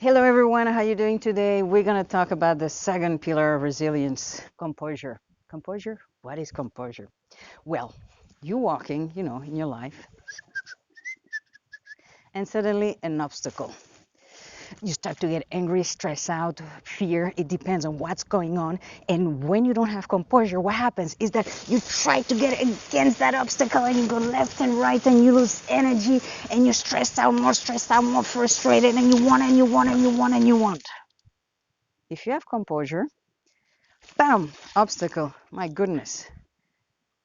Hello everyone, how you doing today? We're going to talk about the second pillar of resilience, composure. Composure? What is composure? Well, you're walking, in your life, and suddenly an obstacle. You start to get angry, stressed out, fear. It depends on what's going on. And when you don't have composure, what happens is that you try to get against that obstacle and you go left and right and you lose energy and you're stressed out, more frustrated, and you want and you want and you want and you want. If you have composure, bam, obstacle. My goodness.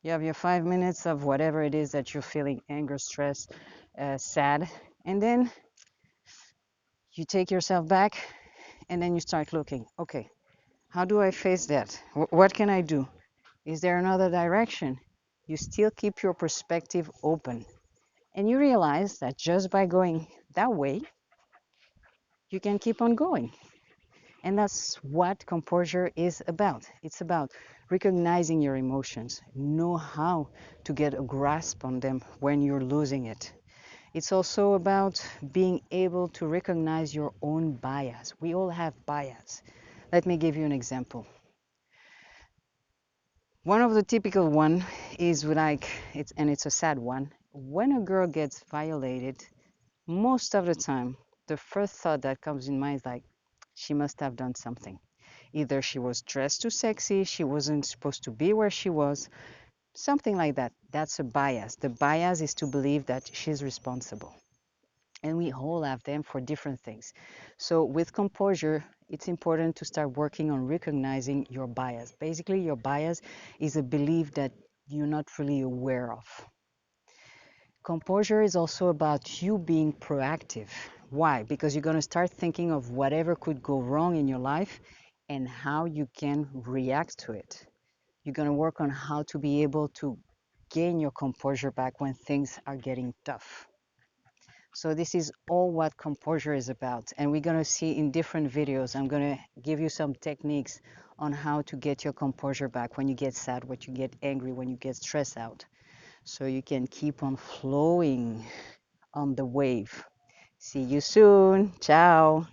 You have your 5 minutes of whatever it is that you're feeling anger, stress, sad. And then you take yourself back and then you start looking. Okay, how do I face that? What can I do? Is there another direction? You still keep your perspective open. And you realize that just by going that way, you can keep on going. And that's what composure is about. It's about recognizing your emotions, know how to get a grasp on them when you're losing it. It's also about being able to recognize your own bias. We all have bias. Let me give you an example. One of the typical one is like it's a sad one. When a girl gets violated, most of the time, the first thought that comes in mind is like, she must have done something. Either she was dressed too sexy, she wasn't supposed to be where she was, something like that. That's a bias. The bias is to believe that she's responsible. And we all have them for different things. So with composure, it's important to start working on recognizing your bias. Basically, your bias is a belief that you're not really aware of. Composure is also about you being proactive. Why? Because you're going to start thinking of whatever could go wrong in your life and how you can react to it. You're going to work on how to be able to gain your composure back when things are getting tough. So this is all what composure is about. And we're going to see in different videos. I'm going to give you some techniques on how to get your composure back when you get sad, when you get angry, when you get stressed out. So you can keep on flowing on the wave. See you soon. Ciao.